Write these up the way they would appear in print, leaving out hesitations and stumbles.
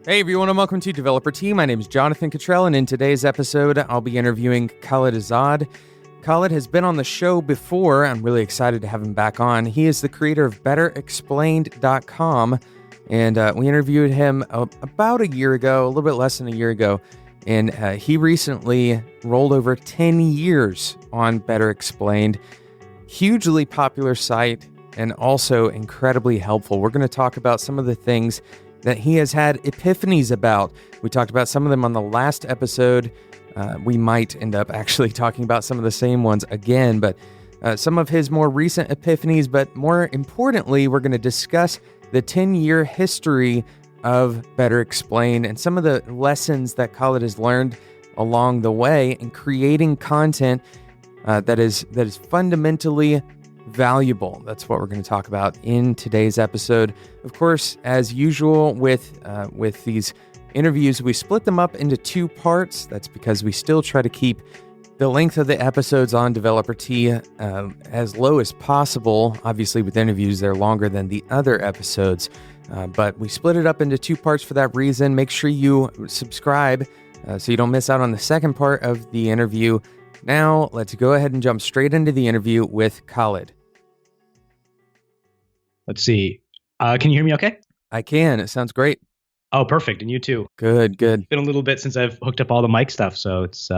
Hey everyone, and welcome to Developer Tea. My name is Jonathan Cottrell, and in today's episode, I'll be interviewing Kalid Azad. Kalid has been on the show before. I'm really excited to have him back on. He is the creator of BetterExplained.com, and we interviewed him about a year ago, a little bit less than a year ago, and he recently rolled over 10 years on Better Explained. Hugely popular site and also incredibly helpful. We're going to talk about some of the things that he has had epiphanies about. We talked about some of them on the last episode. We might end up actually talking about some of the same ones again, but some of his more recent epiphanies. But more importantly, we're going to discuss the 10-year history of Better Explained and some of the lessons that Kalid has learned along the way in creating content that is fundamentally valuable. That's what we're going to talk about in today's episode. Of course, as usual with these interviews, we split them up into two parts. That's because we still try to keep the length of the episodes on Developer Tea as low as possible. Obviously, with interviews, they're longer than the other episodes, but we split it up into two parts for that reason. Make sure you subscribe so you don't miss out on the second part of the interview. Now, let's go ahead and jump straight into the interview with Kalid. Let's see. Can you hear me okay? I can. It sounds great. Oh, perfect. And you too. Good. It's been a little bit since I've hooked up all the mic stuff, so it's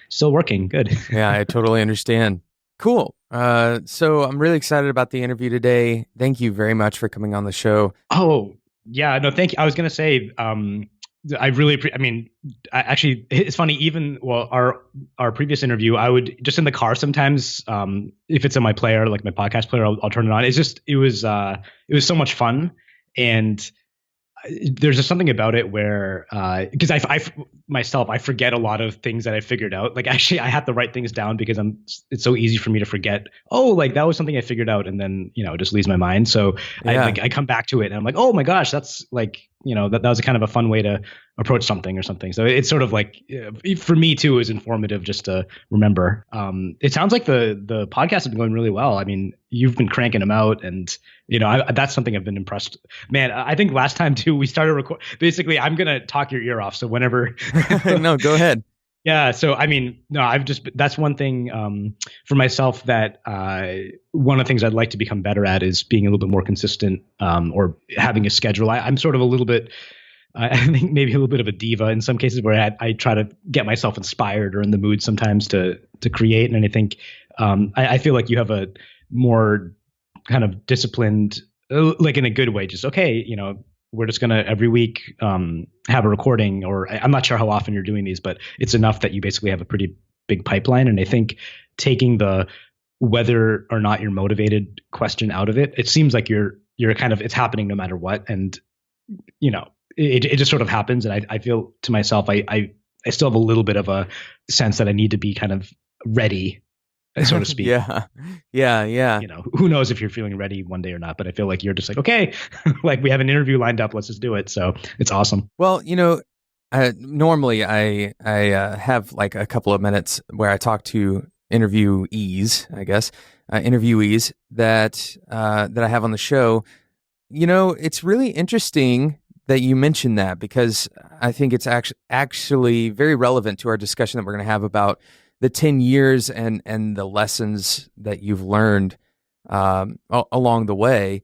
still working. Good. Yeah, I totally understand. Cool. So I'm really excited about the interview today. Thank you very much for coming on the show. Oh, yeah. No, thank you. I was going to say, I really, actually, it's funny. Even our previous interview, I would just in the car sometimes, if it's in my player, like my podcast player, I'll turn it on. It was so much fun, and there's just something about it where because I myself I forget a lot of things that I figured out. Like actually, I have to write things down because it's so easy for me to forget. Oh, like that was something I figured out, and then it just leaves my mind. So Yeah. I come back to it, and I'm like, oh my gosh, that's like that was a kind of a fun way to approach something or something. So it's sort of like for me too is informative just to remember. It sounds like the podcast has been going really well. I mean, you've been cranking them out, and that's something I've been impressed. Man, I think last time too we started record. Basically, I'm gonna talk your ear off. So whenever No, go ahead. Yeah. So, I mean, no, that's one thing for myself that one of the things I'd like to become better at is being a little bit more consistent or having a schedule. I'm sort of a little bit, I think maybe a little bit of a diva in some cases where I try to get myself inspired or in the mood sometimes to create. And I think I feel like you have a more kind of disciplined, like in a good way, just, okay, we're just going to every week have a recording, or I'm not sure how often you're doing these, but it's enough that you basically have a pretty big pipeline. And I think taking the whether or not you're motivated question out of it, it seems like you're kind of, it's happening no matter what. And, it just sort of happens. And I feel to myself, I still have a little bit of a sense that I need to be kind of ready, so to speak. Yeah. Who knows if you're feeling ready one day or not, but I feel like you're just like, okay, like we have an interview lined up. Let's just do it. So it's awesome. Well, normally I have like a couple of minutes where I talk to interviewees, I guess, interviewees that I have on the show. It's really interesting that you mentioned that, because I think it's actually very relevant to our discussion that we're going to have about the 10 years and the lessons that you've learned along the way.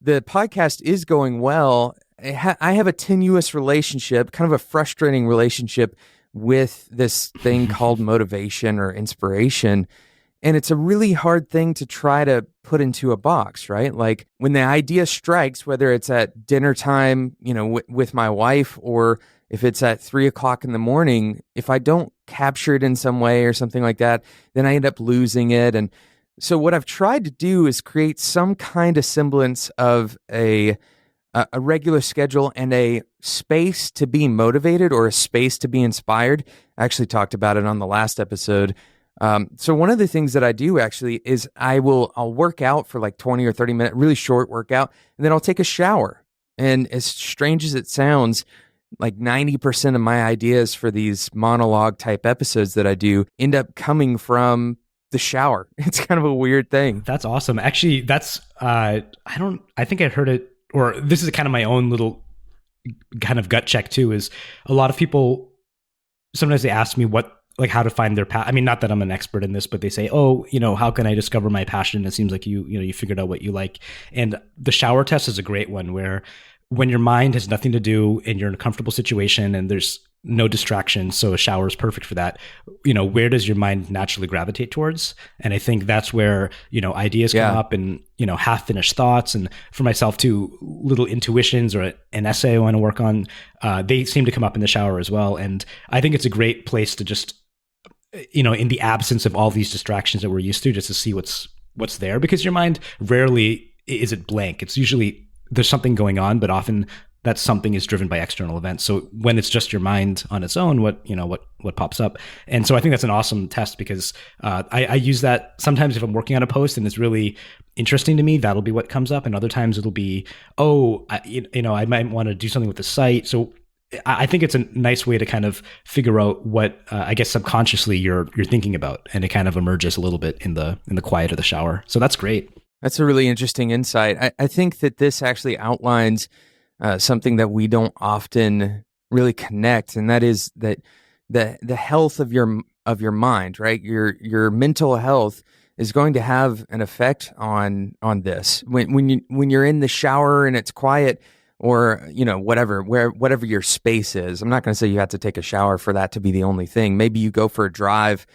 The podcast is going well. I have a tenuous relationship, kind of a frustrating relationship with this thing called motivation or inspiration. And it's a really hard thing to try to put into a box, right? Like when the idea strikes, whether it's at dinner time, with my wife, or if it's at 3:00 in the morning, if I don't capture it in some way or something like that, then I end up losing it. And so what I've tried to do is create some kind of semblance of a regular schedule and a space to be motivated or a space to be inspired. I actually talked about it on the last episode. So one of the things that I do actually is I'll work out for like 20 or 30 minutes, really short workout, and then I'll take a shower. And as strange as it sounds, like 90% of my ideas for these monologue type episodes that I do end up coming from the shower. It's kind of a weird thing. That's awesome. Actually, that's, I think I heard it, or this is kind of my own little kind of gut check too is a lot of people, sometimes they ask me how to find their path. I mean, not that I'm an expert in this, but they say, oh, how can I discover my passion? It seems like you figured out what you like. And the shower test is a great one, where when your mind has nothing to do and you're in a comfortable situation and there's no distractions, so a shower is perfect for that. Where does your mind naturally gravitate towards? And I think that's where, ideas come up, and, half finished thoughts. And for myself too, little intuitions or an essay I want to work on, they seem to come up in the shower as well. And I think it's a great place to just, in the absence of all these distractions that we're used to, just to see what's there, because your mind rarely is it blank. It's usually there's something going on, but often that something is driven by external events. So when it's just your mind on its own, what pops up? And so I think that's an awesome test, because I use that sometimes if I'm working on a post and it's really interesting to me, that'll be what comes up. And other times it'll be, I might want to do something with the site. So I think it's a nice way to kind of figure out what I guess subconsciously you're thinking about, and it kind of emerges a little bit in the quiet of the shower. So that's great. That's a really interesting insight. I think that this actually outlines something that we don't often really connect, and that is that the health of your mind, right? Your mental health is going to have an effect on this. When you're in the shower and it's quiet, or whatever your space is. I'm not going to say you have to take a shower for that to be the only thing. Maybe you go for a drive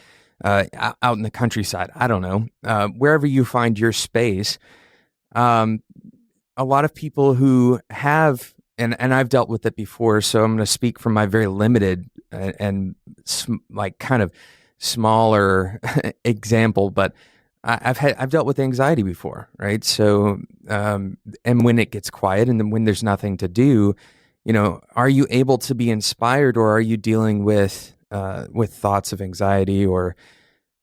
out in the countryside. I don't know. Wherever you find your space. A lot of people who have, and I've dealt with it before, so I'm going to speak from my very limited and kind of smaller example, but I've dealt with anxiety before, right? So, and when it gets quiet and then when there's nothing to do, are you able to be inspired, or are you dealing with thoughts of anxiety,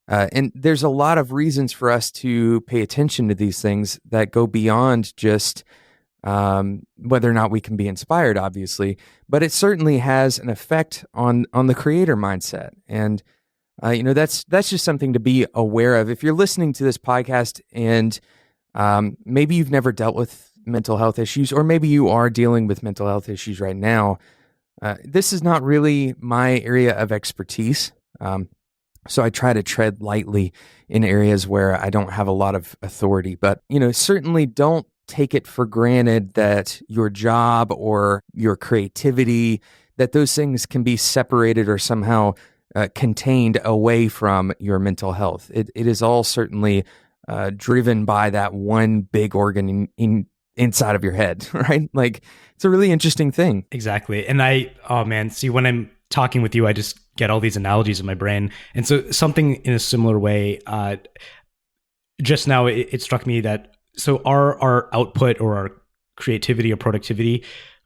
and there's a lot of reasons for us to pay attention to these things that go beyond just whether or not we can be inspired, obviously, but it certainly has an effect on the creator mindset. And that's just something to be aware of. If you're listening to this podcast and maybe you've never dealt with mental health issues, or maybe you are dealing with mental health issues right now, this is not really my area of expertise. So I try to tread lightly in areas where I don't have a lot of authority, but, certainly don't take it for granted that your job or your creativity, that those things can be separated or somehow contained away from your mental health. It is all certainly driven by that one big organ inside of your head, right? Like, it's a really interesting thing. Exactly. And see, when I'm talking with you, I just get all these analogies in my brain. And so something in a similar way, just now it struck me that, so our output or our creativity or productivity,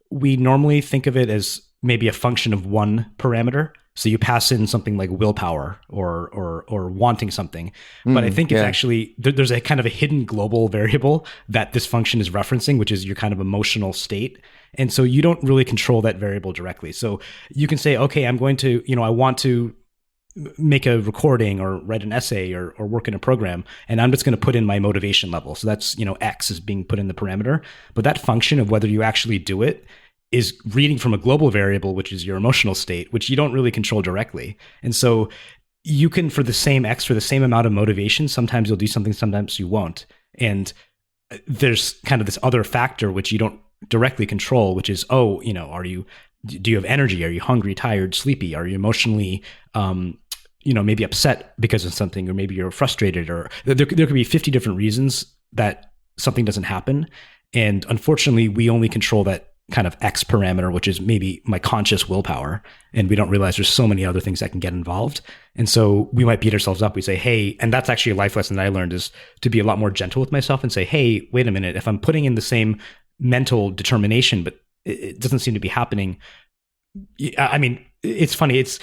we normally think of it as maybe a function of one parameter. So you pass in something like willpower or wanting something. But I think it's actually, there's a kind of a hidden global variable that this function is referencing, which is your kind of emotional state. And so you don't really control that variable directly. So you can say, okay, I'm going to, I want to make a recording or write an essay or work in a program, and I'm just going to put in my motivation level. So that's, X is being put in the parameter. But that function of whether you actually do it is reading from a global variable, which is your emotional state, which you don't really control directly. And so you can, for the same X, for the same amount of motivation, sometimes you'll do something, sometimes you won't. And there's kind of this other factor, which you don't directly control, which is, do you have energy? Are you hungry, tired, sleepy? Are you emotionally, maybe upset because of something, or maybe you're frustrated, or there could be 50 different reasons that something doesn't happen. And unfortunately, we only control that kind of X parameter, which is maybe my conscious willpower. And we don't realize there's so many other things that can get involved. And so we might beat ourselves up. We say, hey, and that's actually a life lesson that I learned, is to be a lot more gentle with myself and say, hey, wait a minute, if I'm putting in the same mental determination, but it doesn't seem to be happening. I mean, it's funny. It's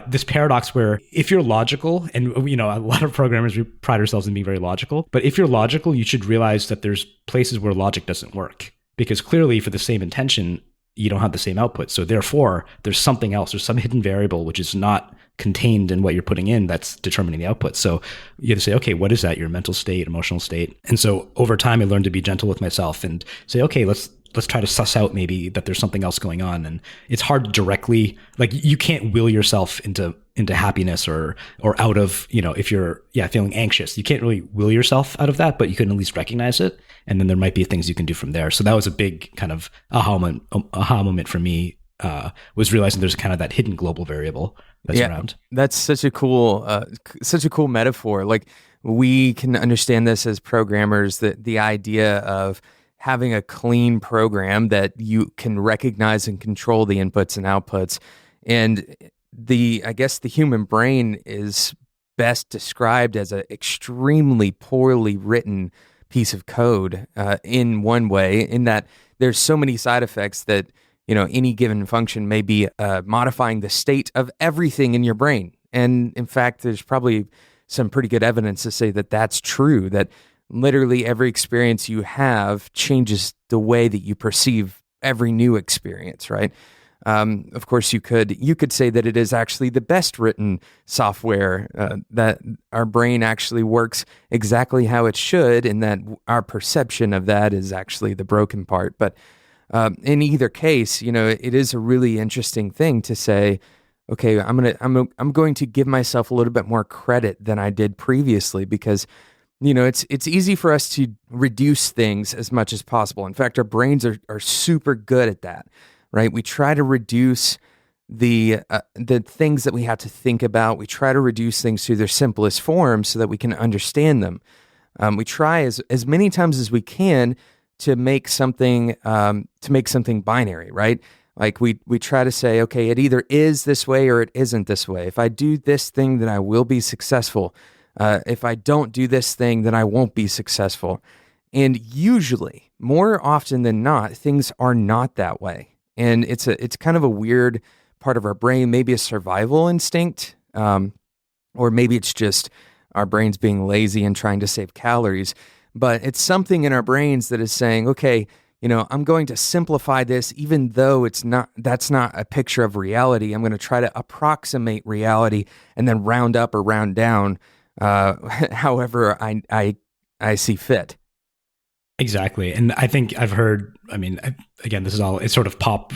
this paradox where if you're logical, and a lot of programmers, we pride ourselves in being very logical, but if you're logical, you should realize that there's places where logic doesn't work, because clearly for the same intention, you don't have the same output. So therefore, there's something else. There's some hidden variable which is not contained in what you're putting in that's determining the output. So you have to say, okay, what is that? Your mental state, emotional state. And so over time, I learned to be gentle with myself and say, okay, let's let's try to suss out maybe that there's something else going on. And it's hard to directly, like, you can't will yourself into happiness or out of, if you're feeling anxious, you can't really will yourself out of that, but you can at least recognize it. And then there might be things you can do from there. So that was a big kind of aha moment for me, was realizing there's kind of that hidden global variable that's around. That's such a cool metaphor. Like, we can understand this as programmers, that the idea of having a clean program that you can recognize and control the inputs and outputs. And I guess the human brain is best described as an extremely poorly written piece of code, in one way, in that there's so many side effects that, any given function may be modifying the state of everything in your brain. And in fact, there's probably some pretty good evidence to say that that's true, that literally every experience you have changes the way that you perceive every new experience, right? Of course, you could say that it is actually the best written software, that our brain actually works exactly how it should, and that our perception of that is actually the broken part. But in either case, it is a really interesting thing to say, okay, I'm going to give myself a little bit more credit than I did previously, because it's easy for us to reduce things as much as possible. In fact, our brains are super good at that, right? We try to reduce the things that we have to think about. We try to reduce things to their simplest form so that we can understand them. We try as many times as we can to make something binary, right? Like, we try to say, okay, it either is this way or it isn't this way. If I do this thing, then I will be successful. If I don't do this thing, then I won't be successful. And usually, more often than not, things are not that way. And it's kind of a weird part of our brain, maybe a survival instinct, or maybe it's just our brains being lazy and trying to save calories. But it's something in our brains that is saying, okay, I'm going to simplify this, even though that's not a picture of reality. I'm going to try to approximate reality and then round up or round down, however I see fit. Exactly. And I think I've heard, again, it's sort of pop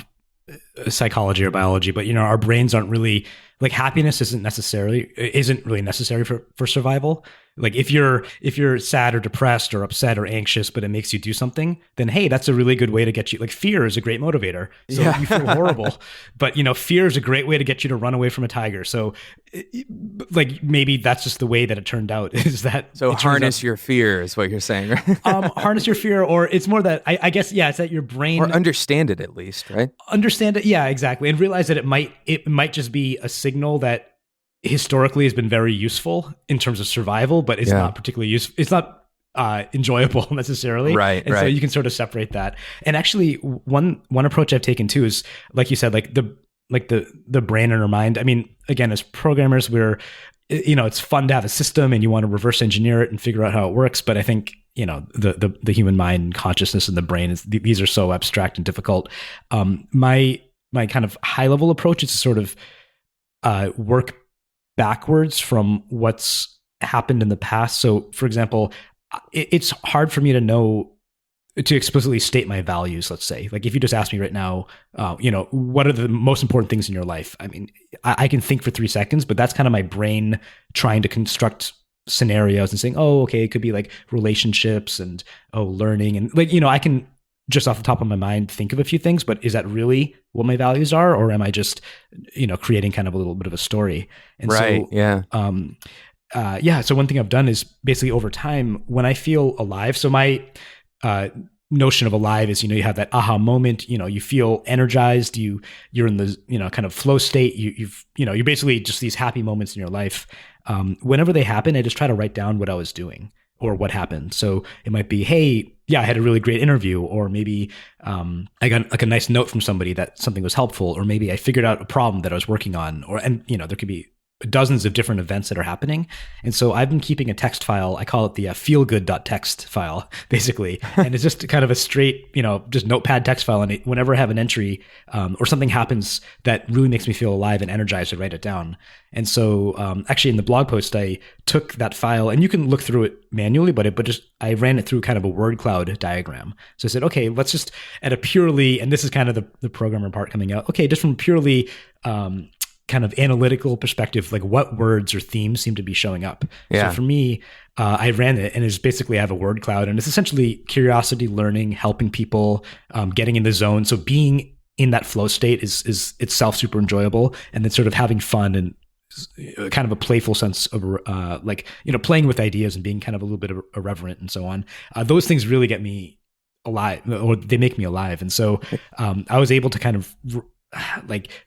psychology or biology, but our brains aren't really, like, happiness isn't really necessary for survival. Like, if you're sad or depressed or upset or anxious, but it makes you do something, then hey, that's a really good way to get you. Like, fear is a great motivator. So you feel horrible, but fear is a great way to get you to run away from a tiger. So, like, maybe that's just the way that it turned out. Is that so? Harness your fear is what you're saying, right? Harness your fear, or it's more that I guess it's that your brain, or understand it at least, right? Understand it, yeah, exactly, and realize that it might just be a signal that historically has been very useful in terms of survival, but it's not particularly useful. It's not enjoyable necessarily. Right. So you can sort of separate that. And actually, one approach I've taken too is, like you said, like the brain and our mind. Again, as programmers, it's fun to have a system and you want to reverse engineer it and figure out how it works. But I think, the human mind and consciousness and the brain these are so abstract and difficult. My kind of high level approach is to sort of work backwards from what's happened in the past. So, for example, it's hard for me to explicitly state my values, let's say. Like, if you just ask me right now, what are the most important things in your life? I can think for 3 seconds, but that's kind of my brain trying to construct scenarios and saying, oh, okay, it could be like relationships and, learning. And I can just off the top of my mind think of a few things, but is that really what my values are? Or am I just, creating kind of a little bit of a story? And right. So one thing I've done is basically over time, when I feel alive, so my notion of alive is, you have that aha moment, you feel energized, you're in the, kind of flow state, you're basically just these happy moments in your life. Whenever they happen, I just try to write down what I was doing or what happened. So it might be, hey, I had a really great interview, or maybe I got like a nice note from somebody that something was helpful, or maybe I figured out a problem that I was working on, and there could be dozens of different events that are happening. And so I've been keeping a text file. I call it the feelgood.txt file, basically. And it's just kind of a straight, just notepad text file. And whenever I have an entry or something happens that really makes me feel alive and energized, I write it down. And so actually in the blog post, I took that file, and you can look through it manually, but I ran it through kind of a word cloud diagram. So I said, okay, let's just at a purely, and this is kind of the programmer part coming out. Okay, just from purely kind of analytical perspective, like what words or themes seem to be showing up. Yeah. So for me, I ran it, and it's basically I have a word cloud, and it's essentially curiosity, learning, helping people, getting in the zone. So being in that flow state is itself super enjoyable, and then sort of having fun and kind of a playful sense of playing with ideas and being kind of a little bit irreverent and so on. Those things really get me alive, or they make me alive. And so I was able to kind of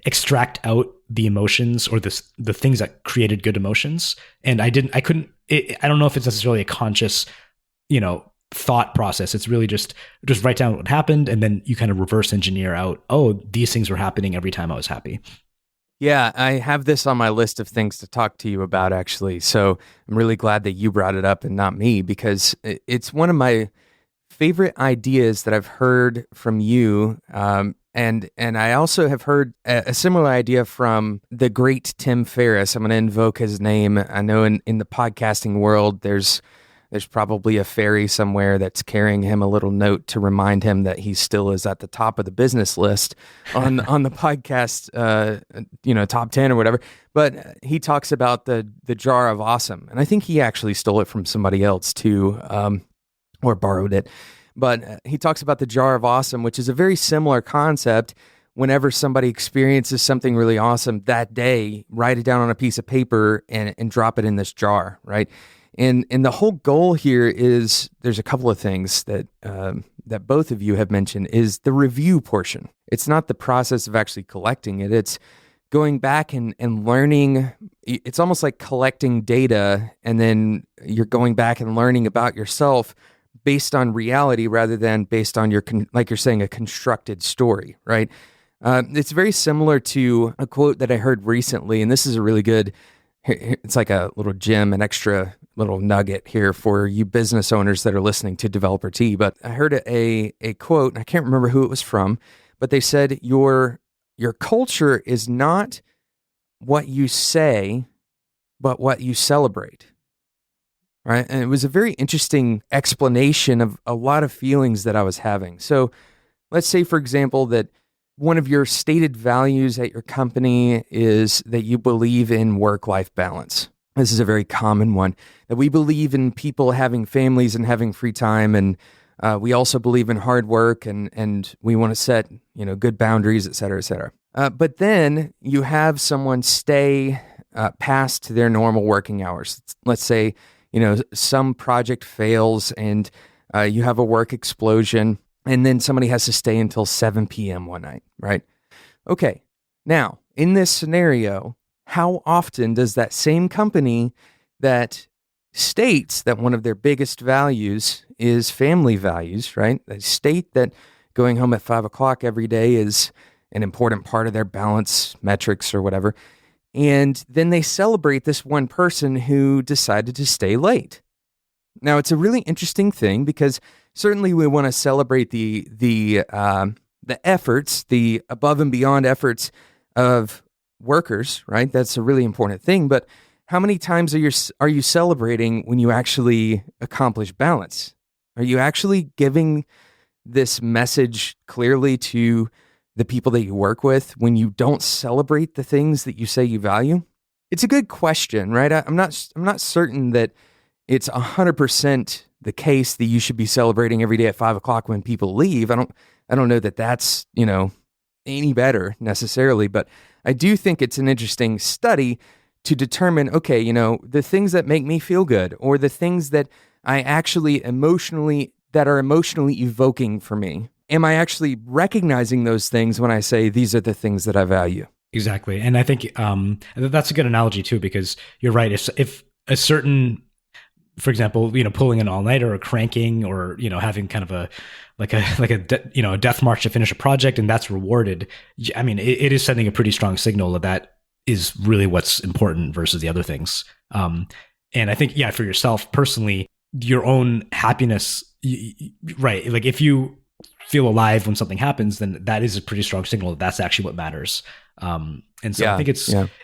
extract out the emotions or the things that created good emotions. And I don't know if it's necessarily a conscious, thought process. It's really just write down what happened, and then you kind of reverse engineer out, oh, these things were happening every time I was happy. Yeah, I have this on my list of things to talk to you about, actually. So I'm really glad that you brought it up and not me, because it's one of my favorite ideas that I've heard from you. And I also have heard a similar idea from the great Tim Ferriss. I'm going to invoke his name. I know in the podcasting world, there's probably a fairy somewhere that's carrying him a little note to remind him that he still is at the top of the business list on the podcast, top 10 or whatever. But he talks about the jar of awesome, and I think he actually stole it from somebody else too, or borrowed it. But he talks about the jar of awesome, which is a very similar concept. Whenever somebody experiences something really awesome that day, write it down on a piece of paper and drop it in this jar, right? And the whole goal here is, there's a couple of things that both of you have mentioned, is the review portion. It's not the process of actually collecting it. It's going back and learning. It's almost like collecting data, and then you're going back and learning about yourself based on reality rather than based on like you're saying, a constructed story, right? It's very similar to a quote that I heard recently, and this is a really good, it's like a little gem, an extra little nugget here for you business owners that are listening to Developer Tea. But I heard a quote, and I can't remember who it was from, but they said, your culture is not what you say, but what you celebrate. Right. And it was a very interesting explanation of a lot of feelings that I was having. So let's say, for example, that one of your stated values at your company is that you believe in work-life balance. This is a very common one, that we believe in people having families and having free time. And we also believe in hard work, and we want to set, good boundaries, et cetera, et cetera. But then you have someone stay past their normal working hours. Let's say, some project fails and you have a work explosion, and then somebody has to stay until 7 p.m. one night, right? Okay. Now, in this scenario, how often does that same company that states that one of their biggest values is family values, right? They state that going home at 5 o'clock every day is an important part of their balance metrics or whatever. And then they celebrate this one person who decided to stay late. Now, it's a really interesting thing, because certainly we want to celebrate the efforts, the above and beyond efforts of workers, right? That's a really important thing. But how many times are you celebrating when you actually accomplish balance? Are you actually giving this message clearly to the people that you work with when you don't celebrate the things that you say you value? It's a good question, right? I'm not certain that it's 100% the case that you should be celebrating every day at 5 o'clock when people leave. I don't know that that's, any better necessarily, but I do think it's an interesting study to determine, okay, the things that make me feel good, or the things that I actually that are emotionally evoking for me. Am I actually recognizing those things when I say these are the things that I value? Exactly. And I think that's a good analogy too, because you're right. If a certain, for example, pulling an all-nighter or cranking, or, having kind of a death march to finish a project, and that's rewarded. I mean, it is sending a pretty strong signal that is really what's important versus the other things. And I think, for yourself personally, your own happiness, right? Like if you feel alive when something happens, then that is a pretty strong signal that that's actually what matters. And so I think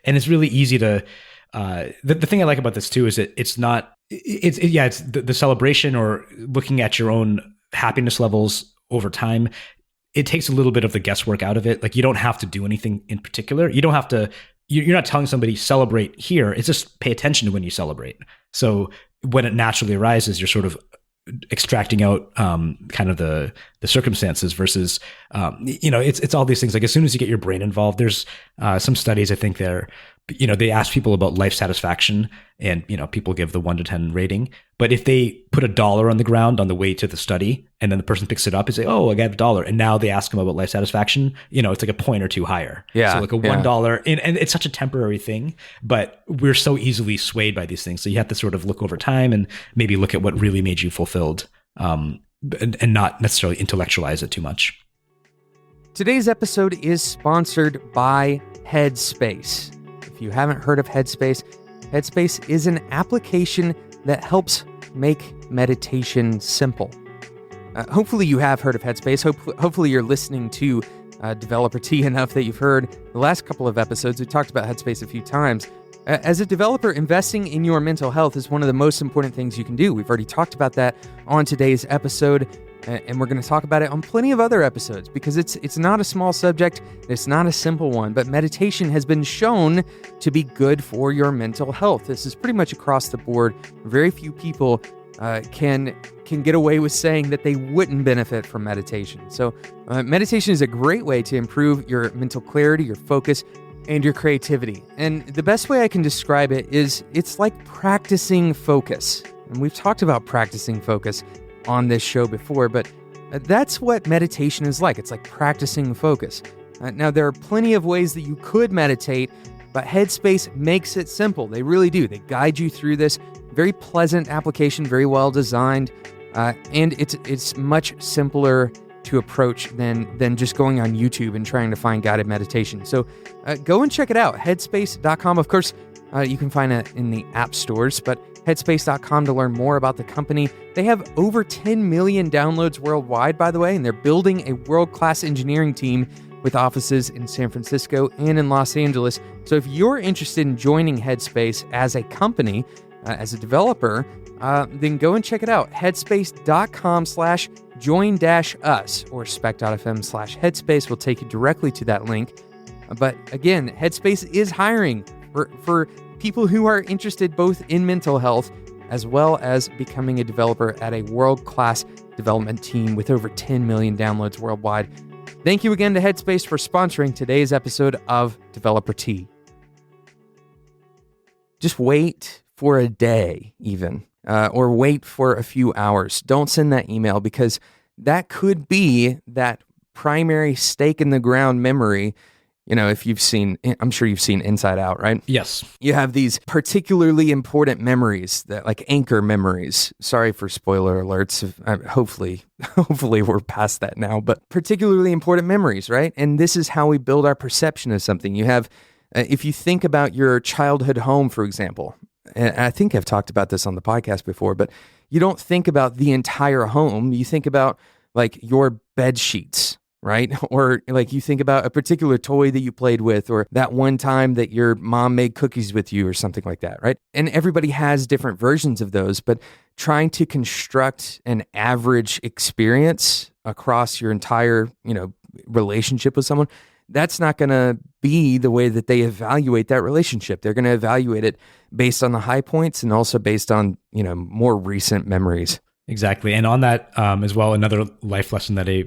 and it's really easy to, the thing I like about this too is that it's not, it's the celebration or looking at your own happiness levels over time. It takes a little bit of the guesswork out of it. Like you don't have to do anything in particular. You don't have to, you're not telling somebody celebrate here. It's just pay attention to when you celebrate. So when it naturally arises, you're sort of extracting out kind of the circumstances versus, it's all these things. Like as soon as you get your brain involved, there's some studies, I think they ask people about life satisfaction and, people give the 1 to 10 rating. But if they put $1 on the ground on the way to the study and then the person picks it up and say, oh, I got $1. And now they ask them about life satisfaction, it's like a point or two higher. Yeah. So like a $1 and it's such a temporary thing, but we're so easily swayed by these things. So you have to sort of look over time and maybe look at what really made you fulfilled and not necessarily intellectualize it too much. Today's episode is sponsored by Headspace. If you haven't heard of Headspace, Headspace is an application that helps make meditation simple. Hopefully you have heard of Headspace. Hopefully you're listening to Developer T enough that you've heard the last couple of episodes. We talked about Headspace a few times. As a developer, investing in your mental health is one of the most important things you can do. We've already talked about that on today's episode, and we're going to talk about it on plenty of other episodes because it's not a small subject, it's not a simple one, but meditation has been shown to be good for your mental health. This is pretty much across the board. Very few people can get away with saying that they wouldn't benefit from meditation. So meditation is a great way to improve your mental clarity, your focus, and your creativity. And the best way I can describe it is it's like practicing focus. And we've talked about practicing focus on this show before, but that's what meditation is like. It's like practicing focus. Now, there are plenty of ways that you could meditate, but Headspace makes it simple. They really do. They guide you through this very pleasant application, very well designed, and it's much simpler to approach than just going on YouTube and trying to find guided meditation. So go and check it out, headspace.com. Of course, you can find it in the app stores, but headspace.com to learn more about the company. They have over 10 million downloads worldwide, by the way, and they're building a world-class engineering team with offices in San Francisco and in Los Angeles. So if you're interested in joining Headspace as a company, as a developer, then go and check it out. Headspace.com/join-us or spec.fm/headspace will take you directly to that link. But again, Headspace is hiring for people who are interested both in mental health as well as becoming a developer at a world-class development team with over 10 million downloads worldwide. Thank you again to Headspace for sponsoring today's episode of Developer T. Just wait for a day even, or wait for a few hours. Don't send that email because that could be that primary stake in the ground memory. If you've seen, I'm sure you've seen Inside Out, right? Yes. You have these particularly important memories that like anchor memories. Sorry for spoiler alerts. Hopefully we're past that now, but particularly important memories, right? And this is how we build our perception of something. You have, if you think about your childhood home, for example, and I think I've talked about this on the podcast before, but you don't think about the entire home. You think about like your bed sheets, right? Or like you think about a particular toy that you played with, or that one time that your mom made cookies with you or something like that, right? And everybody has different versions of those, but trying to construct an average experience across your entire, relationship with someone, that's not going to be the way that they evaluate that relationship. They're going to evaluate it based on the high points and also based on, more recent memories. Exactly. And on that as well, another life lesson that I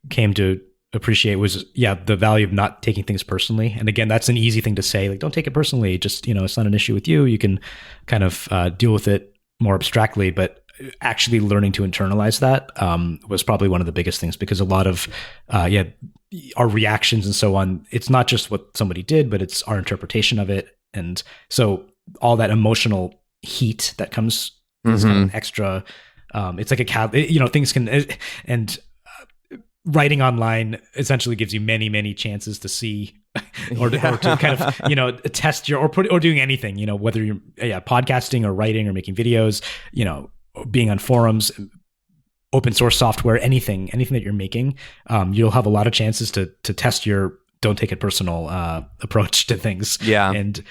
came to appreciate was, the value of not taking things personally. And again, that's an easy thing to say, like, don't take it personally. Just, it's not an issue with you. You can kind of deal with it more abstractly, but actually learning to internalize that was probably one of the biggest things, because a lot of, our reactions and so on, it's not just what somebody did, but it's our interpretation of it. And so all that emotional heat that comes is kind of extra, it's like things can, and writing online essentially gives you many, many chances to see or to kind of, test or doing anything, whether you're podcasting or writing or making videos, being on forums, open source software, anything that you're making, you'll have a lot of chances to test your don't take it personal approach to things. Yeah. And,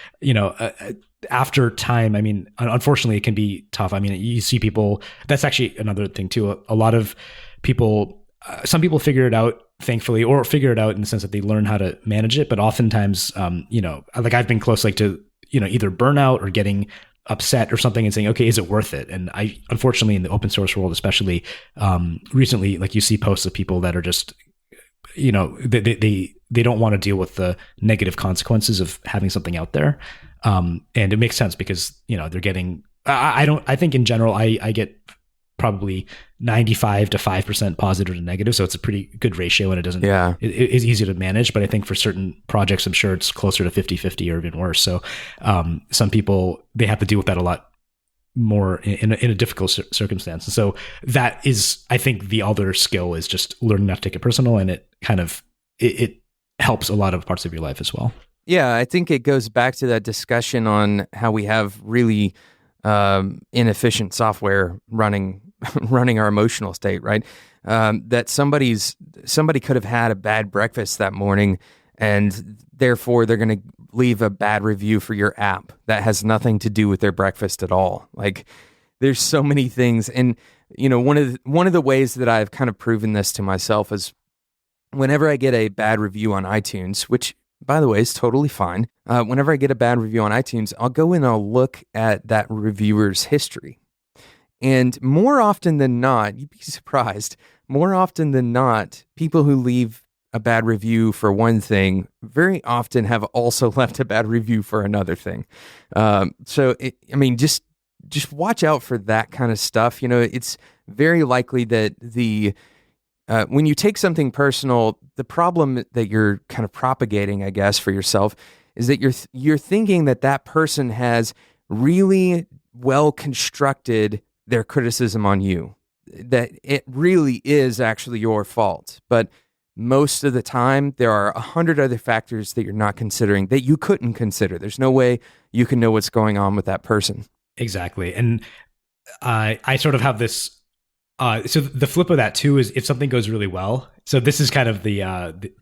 after time, I mean, unfortunately, it can be tough. I mean, you see people, that's actually another thing too. A lot of people, some people figure it out, thankfully, or figure it out in the sense that they learn how to manage it. But oftentimes, like I've been close, like to, either burnout or getting upset or something and saying, okay, is it worth it? And I, unfortunately, in the open source world, especially recently, like you see posts of people that are just, they don't want to deal with the negative consequences of having something out there. And it makes sense because, they're getting, I think in general, I get probably 95 to 5% positive to negative. So it's a pretty good ratio and it is easy to manage. But I think for certain projects, I'm sure it's closer to 50-50 or even worse. So some people, they have to deal with that a lot more in a difficult circumstance. And so that is, I think the other skill is just learning not to take it personal. And it kind of, it helps a lot of parts of your life as well. Yeah, I think it goes back to that discussion on how we have really inefficient software running our emotional state, right? That somebody could have had a bad breakfast that morning, and therefore they're going to leave a bad review for your app that has nothing to do with their breakfast at all. Like, there's so many things, and one of the ways that I've kind of proven this to myself is whenever I get a bad review on iTunes, which, by the way, is totally fine. Whenever I get a bad review on iTunes, I'll go in and I'll look at that reviewer's history. And more often than not, you'd be surprised, more often than not, people who leave a bad review for one thing very often have also left a bad review for another thing. Just watch out for that kind of stuff. It's very likely that when you take something personal, the problem that you're kind of propagating, I guess, for yourself is that you're thinking that person has really well constructed their criticism on you, that it really is actually your fault. But most of the time, there are 100 other factors that you're not considering, that you couldn't consider. There's no way you can know what's going on with that person. Exactly. And I sort of have this. So the flip of that too is if something goes really well. So this is kind of the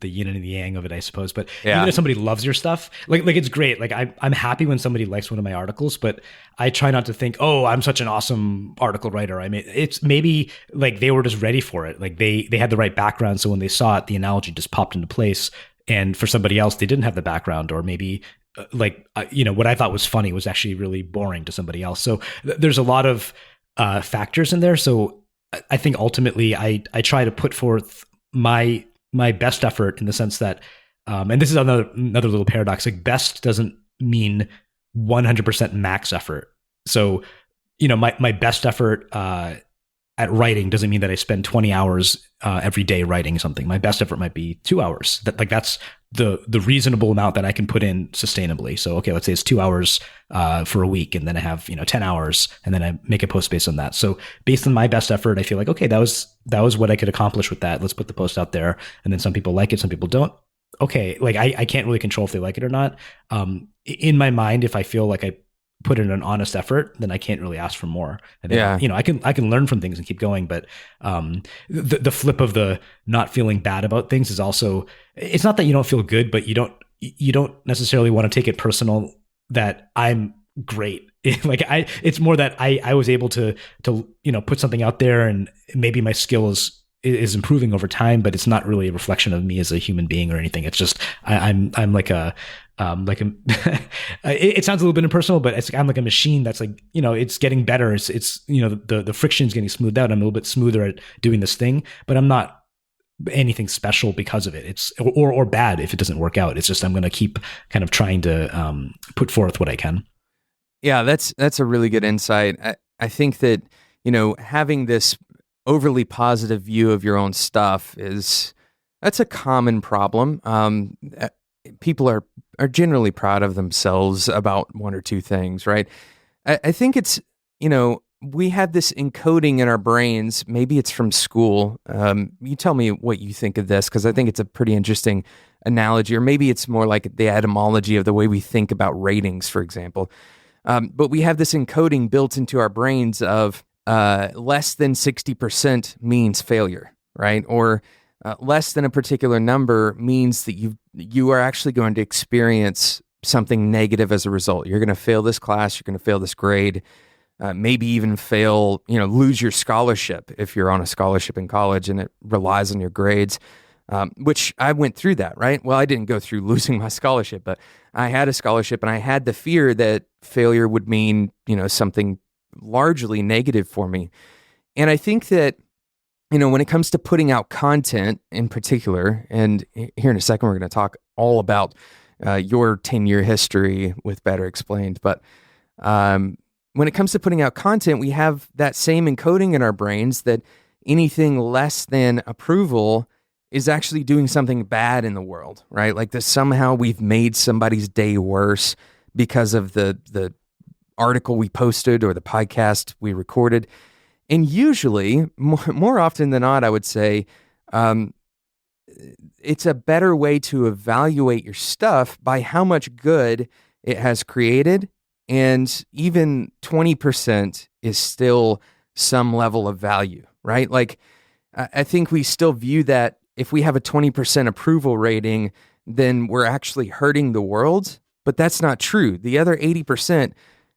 yin and the yang of it, I suppose. But even if somebody loves your stuff, like it's great. Like I'm happy when somebody likes one of my articles, but I try not to think, oh, I'm such an awesome article writer. I mean, it's maybe like they were just ready for it. Like they had the right background, so when they saw it, the analogy just popped into place. And for somebody else, they didn't have the background, or maybe what I thought was funny was actually really boring to somebody else. So there's a lot of factors in there. So I think ultimately I try to put forth my best effort in the sense that, and this is another little paradox, like best doesn't mean 100% max effort. So, my best effort at writing doesn't mean that I spend 20 hours every day writing something. My best effort might be 2 hours. That's the reasonable amount that I can put in sustainably. So, okay, let's say it's 2 hours for a week, and then I have 10 hours, and then I make a post based on that. So, based on my best effort, I feel like, okay, that was what I could accomplish with that. Let's put the post out there, and then some people like it, some people don't. Okay, like I can't really control if they like it or not. In my mind, if I feel like I put in an honest effort, then I can't really ask for more. And then, I can learn from things and keep going. But the flip of the not feeling bad about things is also, it's not that you don't feel good, but you don't necessarily want to take it personal that I'm great. It's more that I was able to put something out there, and maybe my skill is improving over time, but it's not really a reflection of me as a human being or anything. It's just I'm like a it sounds a little bit impersonal, but I'm like a machine that's like, it's getting better. It's the friction's getting smoothed out. I'm a little bit smoother at doing this thing, but I'm not anything special because of it. It's or bad if it doesn't work out. It's just I'm going to keep kind of trying to put forth what I can. Yeah, that's a really good insight. I think that having this overly positive view of your own stuff that's a common problem. People are generally proud of themselves about one or two things, right? I think it's, we have this encoding in our brains. Maybe it's from school. You tell me what you think of this, because I think it's a pretty interesting analogy, or maybe it's more like the etymology of the way we think about ratings, for example. But we have this encoding built into our brains of less than 60% means failure, right? Or less than a particular number means that you are actually going to experience something negative as a result. You're going to fail this class. You're going to fail this grade. Maybe even fail, lose your scholarship if you're on a scholarship in college and it relies on your grades, which I went through that, right? Well, I didn't go through losing my scholarship, but I had a scholarship and I had the fear that failure would mean, something largely negative for me. And I think that, when it comes to putting out content in particular, and here in a second, we're going to talk all about your 10-year history with Better Explained, but when it comes to putting out content, we have that same encoding in our brains that anything less than approval is actually doing something bad in the world, right? Like that somehow we've made somebody's day worse because of the article we posted or the podcast we recorded. And usually, more often than not, I would say, it's a better way to evaluate your stuff by how much good it has created. And even 20% is still some level of value, right? Like, I think we still view that if we have a 20% approval rating, then we're actually hurting the world. But that's not true. The other 80%,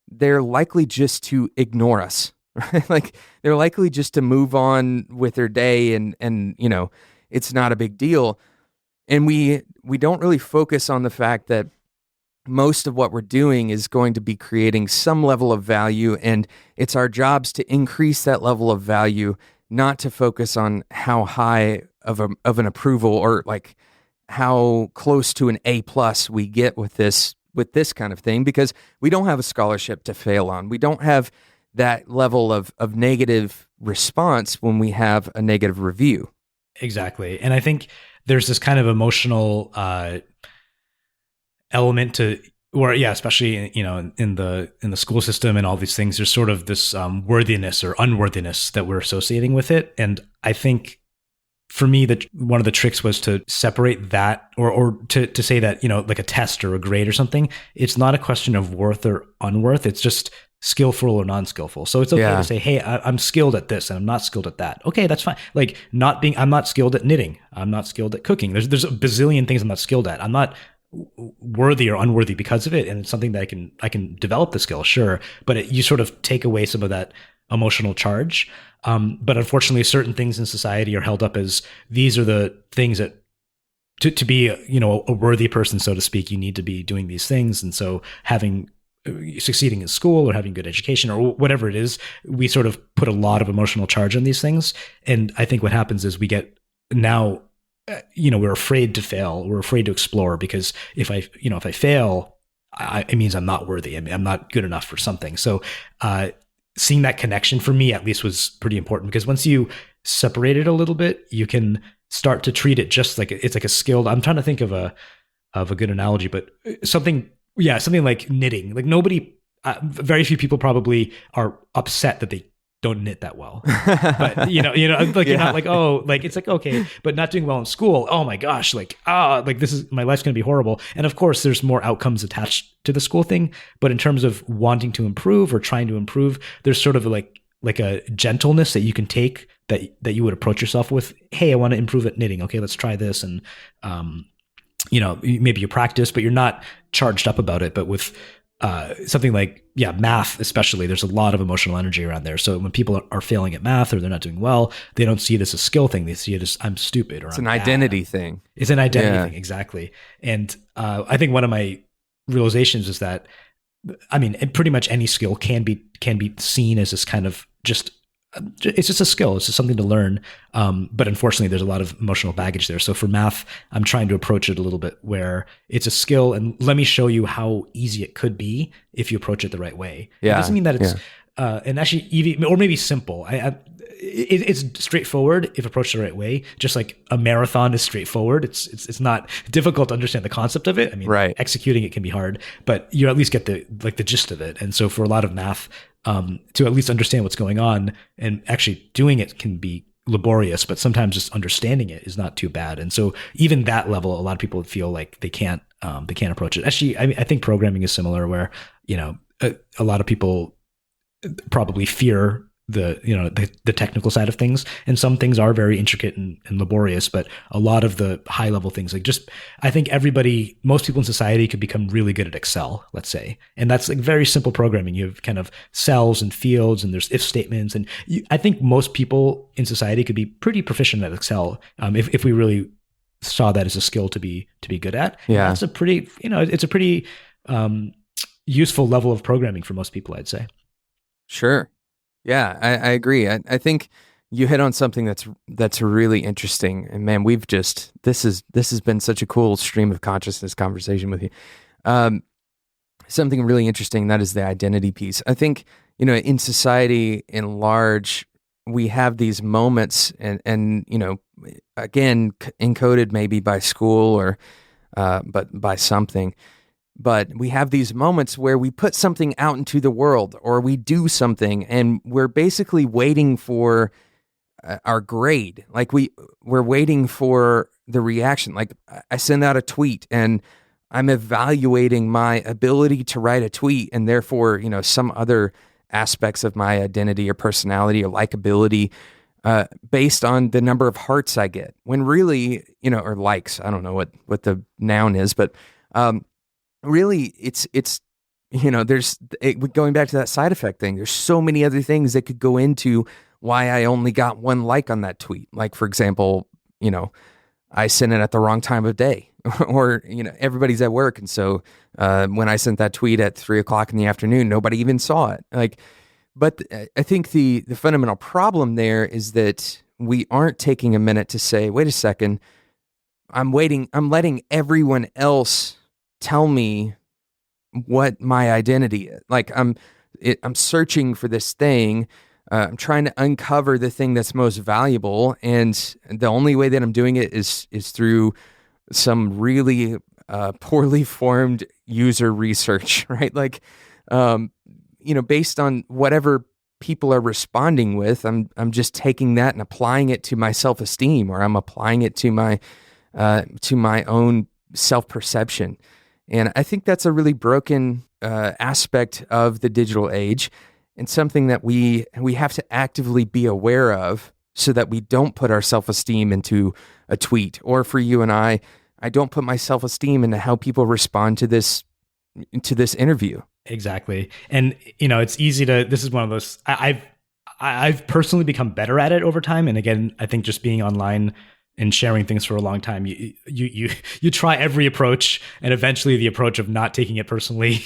they're likely just to ignore us, right? Like, they're likely just to move on with their day and it's not a big deal. And we don't really focus on the fact that most of what we're doing is going to be creating some level of value, and it's our jobs to increase that level of value, not to focus on how high of an approval or like how close to an A+ we get with this kind of thing, because we don't have a scholarship to fail on. We don't have that level of negative response when we have a negative review. Exactly. And I think there's this kind of emotional element to where, especially in the school system and all these things, there's sort of this worthiness or unworthiness that we're associating with it. And I think for me, that one of the tricks was to separate that or to say that, like a test or a grade or something, it's not a question of worth or unworth. It's just skillful or non-skillful. So it's okay to say, hey, I'm skilled at this and I'm not skilled at that. Okay, that's fine. Like I'm not skilled at knitting. I'm not skilled at cooking. There's a bazillion things I'm not skilled at. I'm not worthy or unworthy because of it. And it's something that I can develop the skill, sure. But you sort of take away some of that emotional charge. But unfortunately, certain things in society are held up as these are the things that to be a worthy person, so to speak, you need to be doing these things. And so succeeding in school or having good education or whatever it is, we sort of put a lot of emotional charge on these things. And I think what happens is we get now, we're afraid to fail. We're afraid to explore because if I fail, it means I'm not worthy. I mean, I'm not good enough for something. So, seeing that connection for me at least was pretty important, because once you separate it a little bit, you can start to treat it just like it's like a skill. I'm trying to think of a good analogy, but something like knitting. Like very few people probably are upset that they don't knit that well. But you're not like, oh, like it's like, okay, but not doing well in school. Oh my gosh, like this is my life's going to be horrible. And of course there's more outcomes attached to the school thing, but in terms of wanting to improve or trying to improve, there's sort of like a gentleness that you can take that you would approach yourself with. Hey, I want to improve at knitting. Okay, let's try this. And maybe you practice, but you're not charged up about it. But with something like math especially, there's a lot of emotional energy around there. So when people are failing at math or they're not doing well, they don't see it as a skill thing. They see it as I'm stupid or it's I'm an bad. Identity thing. It's an identity thing, exactly. And I think one of my realizations is that pretty much any skill can be seen as this kind of it's just a skill. It's just something to learn. But unfortunately, there's a lot of emotional baggage there. So for math, I'm trying to approach it a little bit where it's a skill, and let me show you how easy it could be if you approach it the right way. Yeah. It doesn't mean that it's, and actually even, or maybe simple. It's straightforward if approached the right way. Just like a marathon is straightforward. It's not difficult to understand the concept of it. I mean, executing it can be hard, but you at least get the gist of it. And so for a lot of math, to at least understand what's going on and actually doing it can be laborious, but sometimes just understanding it is not too bad. And so even that level, a lot of people feel like they can't approach it. Actually, I think programming is similar where, a lot of people probably fear the technical side of things, and some things are very intricate and laborious, but a lot of the high level things, like just, I think most people in society could become really good at Excel, let's say, and that's like very simple programming. You have kind of cells and fields, and there's if statements, and I think most people in society could be pretty proficient at Excel if we really saw that as a skill to be good at. Yeah, that's a pretty it's a pretty useful level of programming for most people, I'd say. sure. Yeah, I agree. I think you hit on something that's really interesting. And man, this has been such a cool stream of consciousness conversation with you. Something really interesting, that is the identity piece. I think, in society in large, we have these moments and again, encoded maybe by school or but by something. But we have these moments where we put something out into the world, or we do something, and we're basically waiting for our grade. Like we're waiting for the reaction. Like I send out a tweet, and I'm evaluating my ability to write a tweet, and therefore, some other aspects of my identity or personality or likability based on the number of hearts I get. When really, or likes. I don't know what the noun is, but really, it's there's going back to that side effect thing. There's so many other things that could go into why I only got one like on that tweet. Like, for example, I sent it at the wrong time of day, or everybody's at work, and so when I sent that tweet at 3:00 in the afternoon, nobody even saw it. Like, but I think the fundamental problem there is that we aren't taking a minute to say, wait a second, I'm letting everyone else tell me what my identity is. Like I'm searching for this thing. I'm trying to uncover the thing that's most valuable, and the only way that I'm doing it is through some really poorly formed user research, right? Like, based on whatever people are responding with, I'm just taking that and applying it to my self-esteem, or I'm applying it to my own self-perception. And I think that's a really broken aspect of the digital age, and something that we have to actively be aware of, so that we don't put our self-esteem into a tweet. Or for you and I don't put my self-esteem into how people respond to this interview. Exactly. And it's easy this is one of those, I've personally become better at it over time. And again, I think just being online and sharing things for a long time, you try every approach, and eventually the approach of not taking it personally,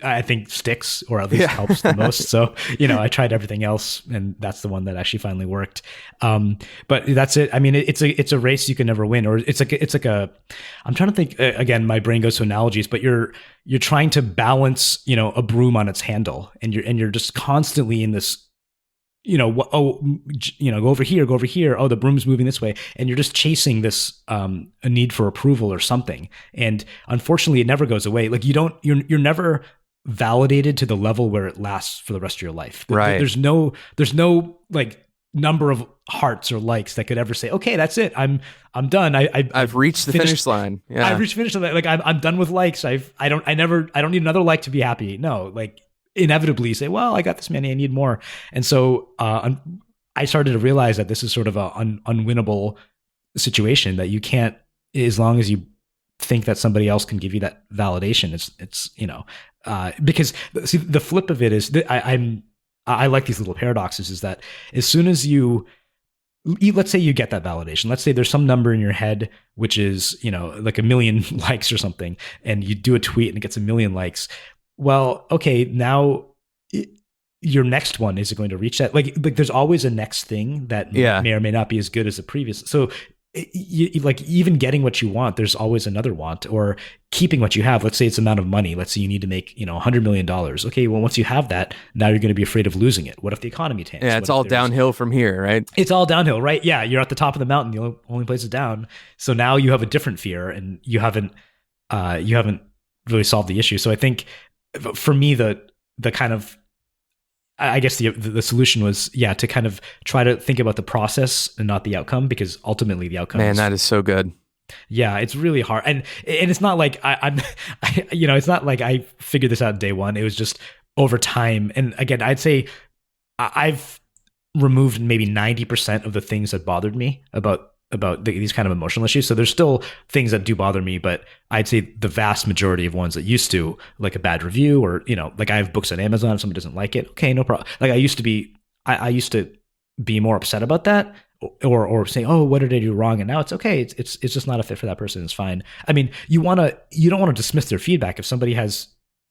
I think, sticks, or at least helps the most. So, I tried everything else, and that's the one that actually finally worked. But that's it. I mean, it's a race you can never win, or it's like a, I'm trying to think, again, my brain goes to analogies, but you're trying to balance, a broom on its handle, and you're just constantly in this, go over here. Oh, the broom's moving this way. And you're just chasing this, a need for approval or something. And unfortunately, it never goes away. Like you're never validated to the level where it lasts for the rest of your life. Right. There's no like number of hearts or likes that could ever say, okay, that's it. I'm done. I've reached the finish line. Yeah. I've reached the finish line. Like I'm done with likes. I don't need another like to be happy. No, like, inevitably you say, well, I got this many, I need more. And so I started to realize that this is sort of a unwinnable situation, that you can't, as long as you think that somebody else can give you that validation, it's because see, the flip of it is that I like these little paradoxes, is that as soon as let's say you get that validation, let's say there's some number in your head, which is, like 1 million likes or something, and you do a tweet and it gets 1 million likes. Well, okay, now your next one, is it going to reach that? Like there's always a next thing that may or may not be as good as the previous. So like even getting what you want, there's always another want, or keeping what you have. Let's say it's amount of money. Let's say you need to make, $100 million. Okay, well, once you have that, now you're going to be afraid of losing it. What if the economy tanks? Yeah, it's all downhill from here, right? It's all downhill, right? Yeah, you're at the top of the mountain. The only place is down. So now you have a different fear, and you haven't really solved the issue. So I think, for me, the kind of, I guess the solution was, to kind of try to think about the process and not the outcome, because ultimately the outcome. Man, that is so good. Yeah, it's really hard, and it's not like it's not like I figured this out day one. It was just over time, and again, I'd say I've removed maybe 90% of the things that bothered me about these kind of emotional issues. So there's still things that do bother me, but I'd say the vast majority of ones that used to, like a bad review, or like I have books on Amazon, if somebody doesn't like it, okay, no problem. Like I used to be more upset about that, or saying, oh, what did I do wrong? And now it's okay. It's just not a fit for that person. It's fine. I mean, you don't want to dismiss their feedback. If somebody has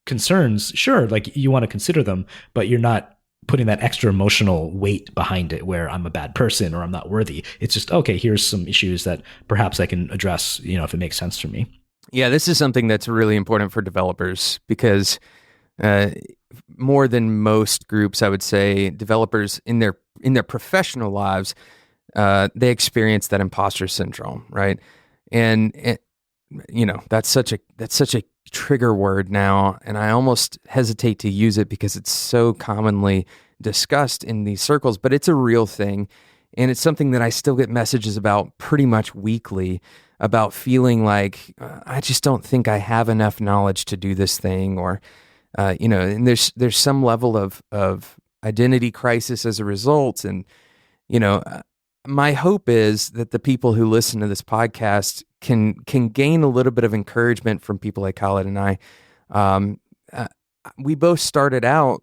concerns, sure, like you want to consider them, but you're not putting that extra emotional weight behind it where I'm a bad person or I'm not worthy. It's just, okay, here's some issues that perhaps I can address, if it makes sense for me. Yeah, this is something that's really important for developers, because more than most groups, I would say, developers in their professional lives, they experience that imposter syndrome, right? And that's such a trigger word now, and I almost hesitate to use it because it's so commonly discussed in these circles, but it's a real thing, and it's something that I still get messages about pretty much weekly, about feeling like I just don't think I have enough knowledge to do this thing, or and there's some level of identity crisis as a result. And my hope is that the people who listen to this podcast can gain a little bit of encouragement from people like Kalid and I. We both started out,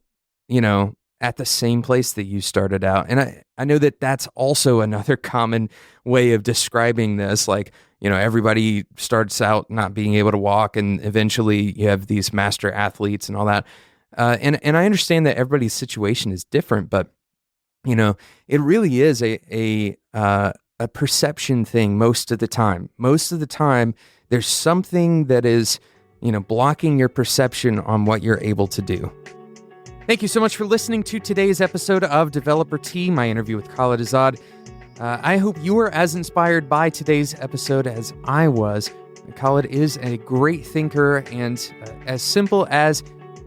at the same place that you started out. And I know that that's also another common way of describing this. Like, everybody starts out not being able to walk, and eventually you have these master athletes and all that. And I understand that everybody's situation is different, but it really is a perception thing most of the time. Most of the time, there's something that is, blocking your perception on what you're able to do. Thank you so much for listening to today's episode of Developer Tea, my interview with Kalid Azad. I hope you were as inspired by today's episode as I was. Kalid is a great thinker, and as simple as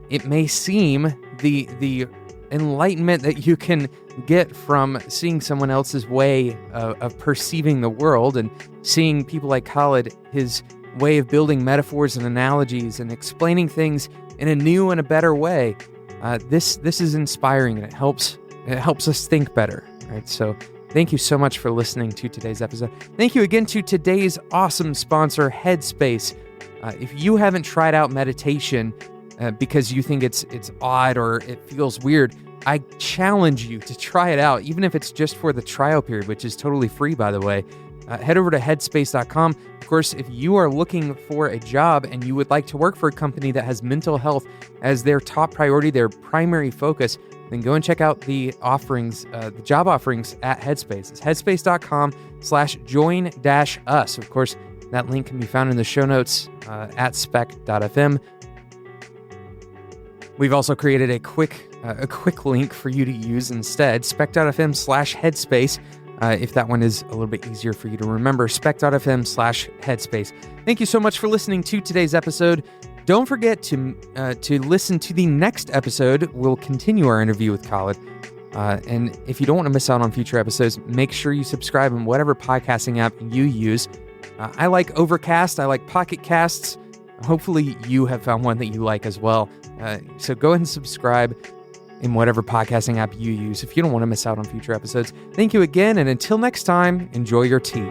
it may seem, the enlightenment that you can get from seeing someone else's way of perceiving the world, and seeing people like Kalid, his way of building metaphors and analogies and explaining things in a new and a better way. This is inspiring, and it helps us think better, right? So thank you so much for listening to today's episode. Thank you again to today's awesome sponsor, Headspace. If you haven't tried out meditation because you think it's odd or it feels weird, I challenge you to try it out, even if it's just for the trial period, which is totally free, by the way. Head over to headspace.com. Of course, if you are looking for a job and you would like to work for a company that has mental health as their top priority, their primary focus, then go and check out the offerings, the job offerings at Headspace. It's headspace.com/join-us. Of course, that link can be found in the show notes at spec.fm. We've also created a quick link for you to use instead, spec.fm/headspace. If that one is a little bit easier for you to remember, spec.fm/headspace. Thank you so much for listening to today's episode. Don't forget to listen to the next episode. We'll continue our interview with Kalid. And if you don't want to miss out on future episodes, make sure you subscribe in whatever podcasting app you use. I like Overcast. I like Pocket Casts. Hopefully you have found one that you like as well. So go ahead and subscribe in whatever podcasting app you use if you don't want to miss out on future episodes. Thank you again, and until next time, enjoy your tea.